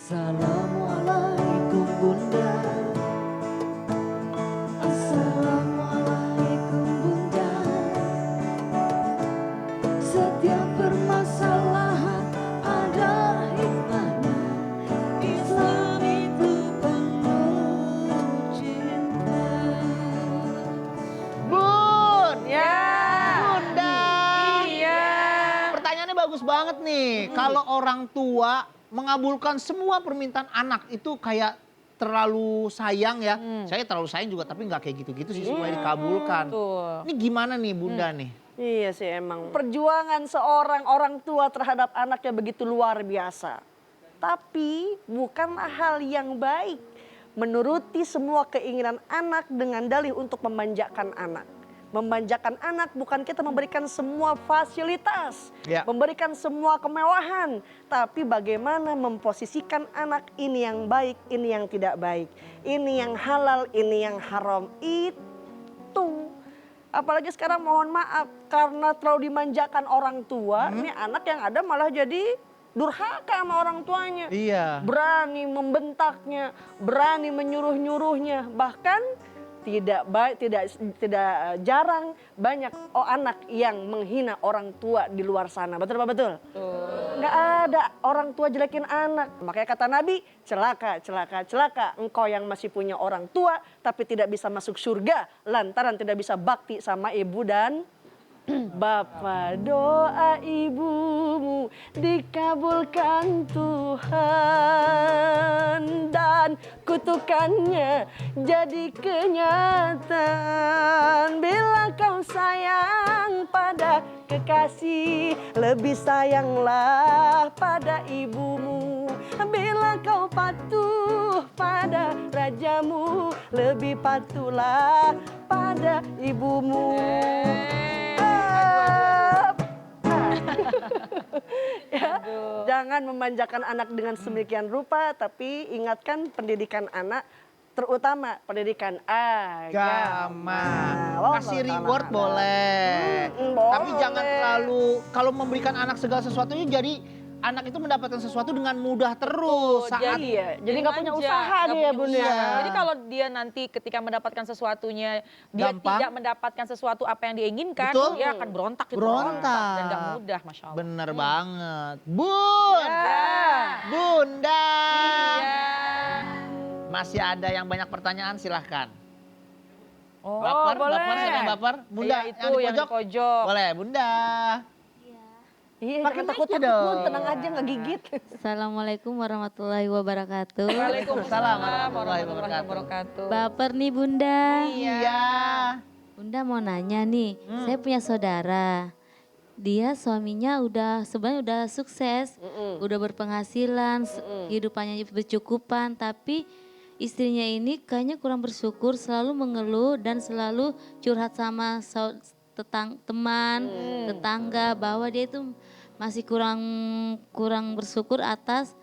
Assalamualaikum Bunda. Assalamualaikum Bunda. Setiap permasalahan ada hikmahnya. Islam itu penuh cinta. Bun, Ya. Bunda. Iya. Pertanyaannya bagus banget nih. Kalau orang tua mengabulkan semua permintaan anak itu kayak terlalu sayang ya. Saya terlalu sayang juga tapi nggak kayak gitu-gitu sih supaya dikabulkan. Tuh. Ini gimana nih Bunda nih? Iya sih emang. Perjuangan seorang orang tua terhadap anaknya begitu luar biasa. Tapi bukanlah hal yang baik menuruti semua keinginan anak dengan dalih untuk memanjakan anak. Memanjakan anak bukan kita memberikan semua fasilitas, Ya. memberikan semua kemewahan. Tapi bagaimana memposisikan anak ini yang baik, ini yang tidak baik. Ini yang halal, ini yang haram. Itu. Apalagi sekarang mohon maaf karena terlalu dimanjakan orang tua, ini anak yang ada malah jadi durhaka sama orang tuanya. Iya. Berani membentaknya, berani menyuruh-nyuruhnya, bahkan tidak jarang banyak anak yang menghina orang tua di luar sana. Betul Pak betul? Nggak ada orang tua jelekin anak. Makanya kata Nabi, celaka, celaka, celaka. Engkau yang masih punya orang tua tapi tidak bisa masuk surga lantaran tidak bisa bakti sama ibu dan Bapa. Doa ibumu dikabulkan Tuhan dan kutukannya jadi kenyataan. Bila kau sayang pada kekasih, lebih sayanglah pada ibumu. Bila kau patuh pada rajamu, lebih patuhlah pada ibumu. Ya, jangan memanjakan anak dengan sedemikian rupa, tapi ingatkan pendidikan anak, terutama pendidikan agama. Gama. Kasih reward boleh. Tapi jangan terlalu, kalau memberikan anak segala sesuatunya jadi anak itu mendapatkan sesuatu dengan mudah terus. Saat Jadi nggak punya manja, usaha nggak dia punya Bunda. usaha. Jadi kalau dia nanti ketika mendapatkan sesuatunya dia Gampang. tidak mendapatkan sesuatu apa yang dia inginkan, Betul. dia akan berontak gitu. Berontak. Dan nggak mudah, masya Allah. Bener banget. Bun, Bunda. Iya. Masih ada yang banyak pertanyaan silahkan. Oh, Baper, boleh. baper, siapa yang baper? Bunda, Iya, itu yang di pojok. Boleh, Bunda. Iya, Pakai jangan mic takut dong. Bun, tenang aja nggak gigit. Assalamualaikum warahmatullahi wabarakatuh. Waalaikumsalam warahmatullahi warahmatullahi wabarakatuh. Baper nih Bunda. Iya. Bunda mau nanya nih, saya punya saudara. Dia suaminya sebenarnya udah sukses, udah berpenghasilan, kehidupannya bercukupan, tapi istrinya ini kayaknya kurang bersyukur, selalu mengeluh dan selalu curhat sama teman, tetangga bahwa dia itu masih kurang bersyukur atas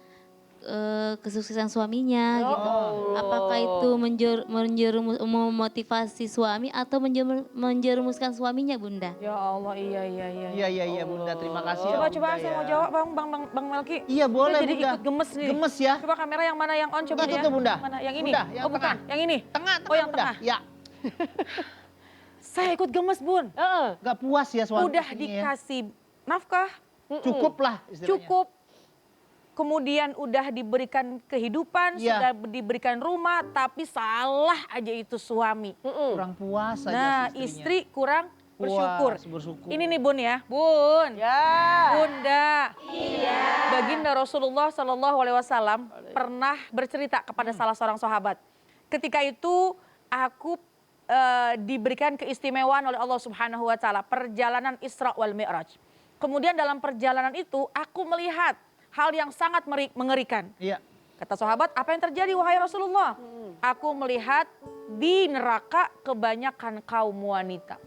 kesuksesan suaminya gitu. Apakah itu memotivasi suami atau menjerumuskan suaminya Bunda? Ya Allah, iya. Iya Bunda, terima kasih ya Coba Bunda saya ya. mau jawab Bang Melki. Iya boleh Saya jadi Bunda. ikut gemes nih. Gemes ya. Coba kamera yang mana yang on coba Itu ya. tuh, Bunda. Mana? Yang ini? Bunda, yang Oh bukan, tengah. yang ini. Tengah, Oh yang Bunda. tengah. Ya, Saya ikut gemes Bun. gak puas ya suami Udah istrinya ya. dikasih nafkah, Cukup lah istilahnya. cukup. Kemudian udah diberikan kehidupan, Iya. sudah diberikan rumah, tapi salah aja itu suami. Kurang puas aja Nah, si istrinya. istri kurang bersyukur. bersyukur. Ini nih Bun ya, Bun. Ya. Bunda. Iya. Baginda Rasulullah Shallallahu Alaihi Wasallam pernah bercerita kepada salah seorang sahabat. Ketika itu aku diberikan keistimewaan oleh Allah Subhanahu Wa Taala perjalanan Isra wal Mi'raj. Kemudian dalam perjalanan itu aku melihat hal yang sangat mengerikan. Iya. Kata sahabat, apa yang terjadi wahai Rasulullah? Aku melihat di neraka kebanyakan kaum wanita.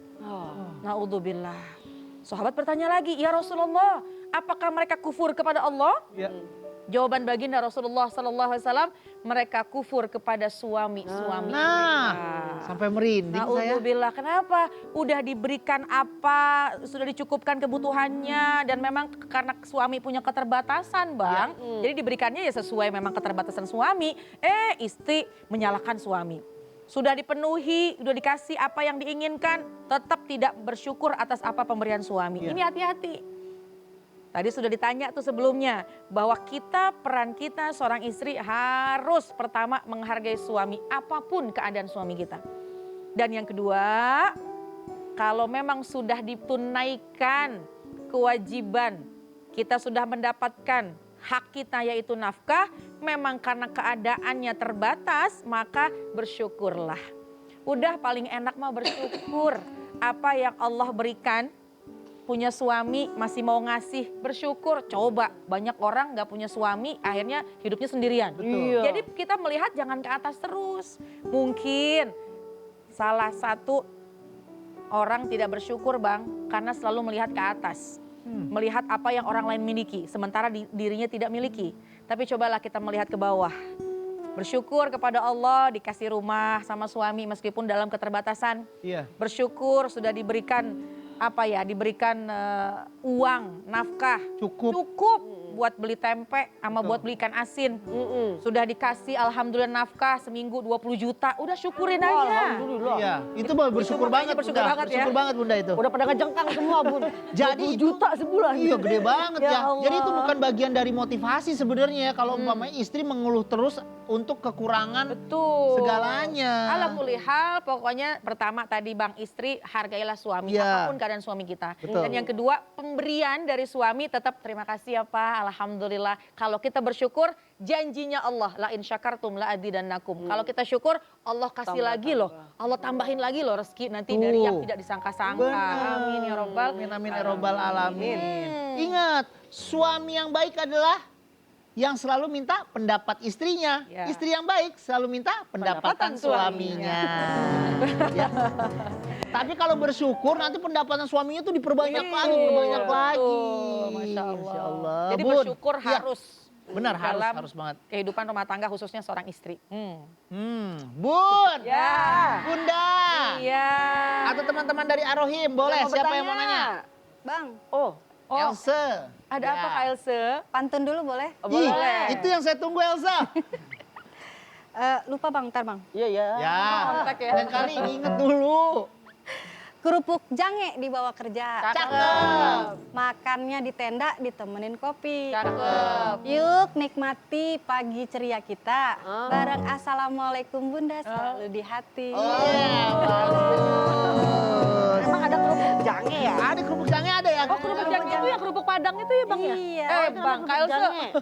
Naudzubillah. Sahabat bertanya lagi, ya Rasulullah, apakah mereka kufur kepada Allah? Iya. Jawaban baginda Rasulullah SAW, mereka kufur kepada suami-suami Nah, mereka. sampai merinding saya. Na'udzubillah, kenapa? Udah diberikan apa, sudah dicukupkan kebutuhannya, dan memang karena suami punya keterbatasan Bang, jadi diberikannya ya sesuai memang keterbatasan suami, istri menyalahkan suami. Sudah dipenuhi, sudah dikasih apa yang diinginkan, tetap tidak bersyukur atas apa pemberian suami. Iya. Ini hati-hati. Tadi sudah ditanya tuh sebelumnya, bahwa peran kita seorang istri harus pertama menghargai suami, apapun keadaan suami kita. Dan yang kedua, kalau memang sudah ditunaikan kewajiban, kita sudah mendapatkan hak kita yaitu nafkah, memang karena keadaannya terbatas, maka bersyukurlah. Udah paling enak mah bersyukur. Apa yang Allah berikan, punya suami masih mau ngasih, bersyukur. Coba banyak orang gak punya suami, akhirnya hidupnya sendirian. Betul. Jadi kita melihat jangan ke atas terus. Mungkin salah satu orang tidak bersyukur Bang, karena selalu melihat ke atas. Melihat apa yang orang lain miliki, sementara dirinya tidak miliki. Tapi cobalah kita melihat ke bawah. Bersyukur kepada Allah dikasih rumah sama suami meskipun dalam keterbatasan. Iya. Bersyukur sudah diberikan diberikan uang, nafkah. Cukup buat beli tempe sama buat beli ikan asin. Sudah dikasih alhamdulillah nafkah seminggu 20 juta. Udah syukurin aja. Alhamdulillah. Iya, itu mah bersyukur banget bersyukur Bunda. banget ya. Bersyukur banget Bunda itu. Udah pada ngejengkang semua Bun. Jadi 20 itu- juta sebulan. Iya gede banget Ya ya. Allah. Jadi itu bukan bagian dari motivasi sebenarnya ya, kalau umpamanya istri mengeluh terus untuk kekurangan Betul. segalanya. Ala kulli hal, pokoknya pertama tadi Bang, istri hargailah suami, Iya. apapun keadaan suami kita. Betul. Dan yang kedua, pemberian dari suami tetap terima kasih ya Pak, alhamdulillah. Kalau kita bersyukur, janjinya Allah, la in syakartum la azidannakum. Kalau kita syukur, Allah kasih lagi loh. Allah tambahin lagi loh rezeki nanti dari yang tidak disangka-sangka. Benar. Amin ya Rabbal. Amin amin ya robbal alamin. Ingat, suami yang baik adalah yang selalu minta pendapat istrinya. Ya. Istri yang baik selalu minta pendapatan suaminya. Ya. Tapi kalau bersyukur nanti pendapatan suaminya tuh diperbanyak lagi, diperbanyak lagi. Betul, Masya Allah. Masya Allah. Jadi Bun. bersyukur Iya. harus. Benar, dalam harus banget. kehidupan rumah tangga khususnya seorang istri. Bun, Ya. Bunda, Iya. atau teman-teman dari Arohim, boleh Mau siapa bertanya? yang mau nanya? Bang, Oh, Else. Ada Ya. apa Kak Else? pantun dulu boleh? Ih, Boleh. itu yang saya tunggu Elsa. Lupa Bang, ntar Bang. iya ya. Ya, kontak ya. lain kali inget dulu. Kerupuk jange dibawa kerja. Cakep. Makannya di tenda ditemenin kopi. Cakep. Yuk nikmati pagi ceria kita. Bareng Assalamualaikum Bunda selalu di hati. Emang ada kerupuk jange ya? Ada kerupuk jange ada ya? Oh kerupuk jange itu ya kerupuk Padang itu ya Bang ya? Iya. Bang Kak Else.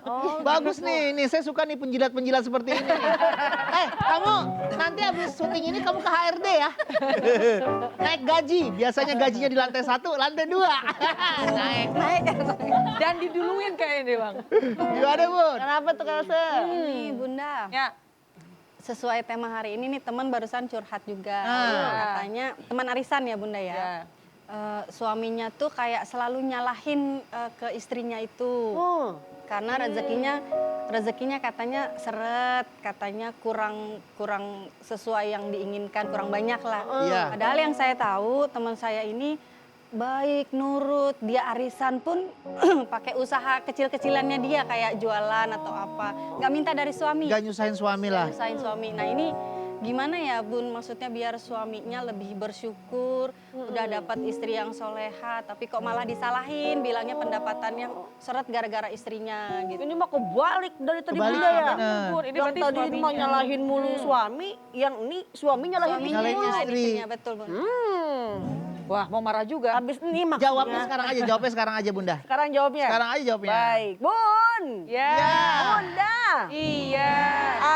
Oh, Bagus nih, saya suka nih penjilat-penjilat seperti ini nih. Kamu nanti habis syuting ini kamu ke HRD ya. Naik gaji, biasanya gajinya di lantai 1, lantai 2. Naik. Dan diduluin kayaknya Bang. Gimana Bun? Kenapa tuh Kalse? Ini Bunda. Ya. Sesuai tema hari ini nih teman barusan curhat juga. Ah. Katanya teman arisan ya Bunda ya. Ya. Suaminya tuh kayak selalu nyalahin ke istrinya itu. Oh, Karena rezekinya katanya seret, katanya kurang sesuai yang diinginkan, kurang banyak lah. Iya. Padahal yang saya tahu teman saya ini baik, nurut, dia arisan pun pakai usaha kecil-kecilannya dia kayak jualan atau apa. Nggak minta dari suami. Gak nyusahin suami lah. Nyusahin suami. Nah ini gimana ya Bun, maksudnya biar suaminya lebih bersyukur, udah dapat istri yang soleha, tapi kok malah disalahin, bilangnya pendapatannya seret gara-gara istrinya gitu. ini mah kebalik dari tadi Kebalik, Bunda ya. bener. Ini Yang berarti tadi suaminya. mau nyalahin mulu suami, yang ini suami nyalahin Suaminya Nyalahin nyalahin istri. istrinya, betul Bun. Wah mau marah juga. Habis ini maksudnya. Jawabnya sekarang aja Bunda. Sekarang jawabnya. Sekarang aja jawabnya. Baik, Bun. Ya. Bunda. Iya.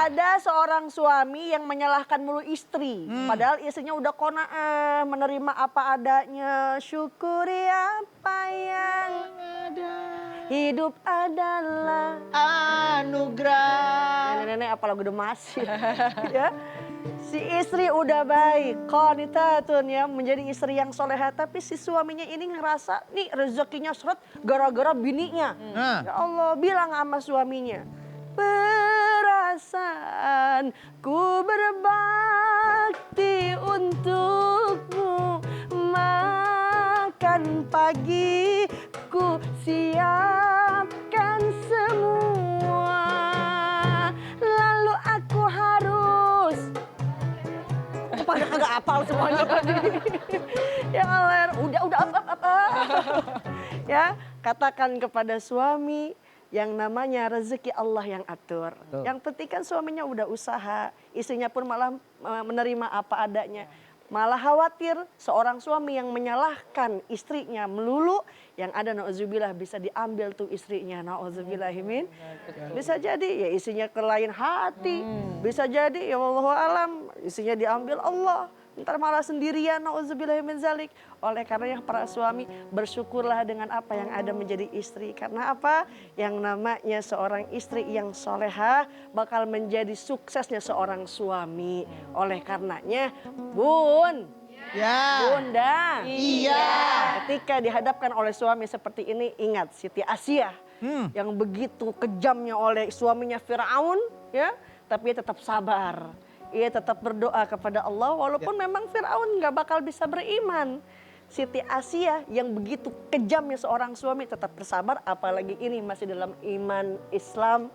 Ada seorang suami yang menyalahkan mulu istri. Padahal istrinya udah qanaah, menerima apa adanya. Syukuri apa yang ada. Hidup adalah Anugerah. nenek-nenek apa lagu The Mas ya. Si istri udah baik, qanitatun ya, menjadi istri yang soleha, tapi si suaminya ini ngerasa nih rezekinya seret gara-gara bininya. Nah. Ya Allah, bilang sama suaminya, perasaan ku berbakti untukmu, makan pagi ku siapkan semua, lalu aku harus pada kagak apal semuanya tadi. Ya Allah, udah apa. Ya, katakan kepada suami yang namanya rezeki Allah yang atur. Yang penting kan suaminya udah usaha, istrinya pun malah menerima apa adanya. Malah khawatir seorang suami yang menyalahkan istrinya melulu, yang ada na'udzubillah bisa diambil tuh istrinya, na'udzubillahimin. Bisa jadi ya istrinya ke lain hati, bisa jadi ya wallahu alam istrinya diambil Allah. Ntar malah sendirian, na'udzubillahimin zalik. Oleh karenanya para suami bersyukurlah dengan apa yang ada menjadi istri. Karena apa? Yang namanya seorang istri yang solehah bakal menjadi suksesnya seorang suami. Oleh karenanya, Bun, Ya. Bunda, Iya. ketika dihadapkan oleh suami seperti ini, ingat Siti Asia yang begitu kejamnya oleh suaminya Firaun, ya, tapi ia tetap sabar. Ia tetap berdoa kepada Allah walaupun memang Firaun nggak bakal bisa beriman. Siti Asia yang begitu kejamnya seorang suami tetap bersabar, apalagi ini masih dalam iman Islam.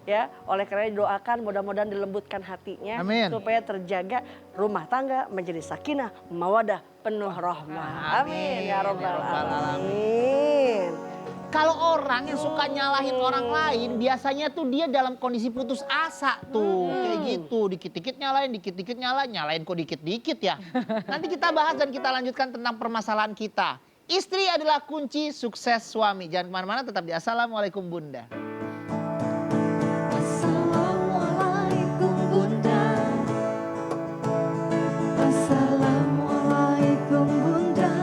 Ya, oleh karena doakan mudah-mudahan dilembutkan hatinya. Amin. Supaya terjaga rumah tangga menjadi sakinah, mawadah, penuh rahmah. Amin ya rabbal alamin. Kalau orang yang suka nyalahin orang lain, biasanya tuh dia dalam kondisi putus asa tuh. Kayak gitu, dikit-dikit nyalain, nyalain kok dikit-dikit ya. Nanti kita bahas dan kita lanjutkan tentang permasalahan kita. Istri adalah kunci sukses suami. Jangan kemana-mana, tetap di Assalamualaikum Bunda. Assalamualaikum Bunda. Assalamualaikum Bunda.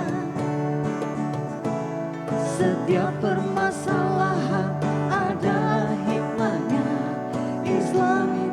Setiap permasalahan ada hikmahnya. Islam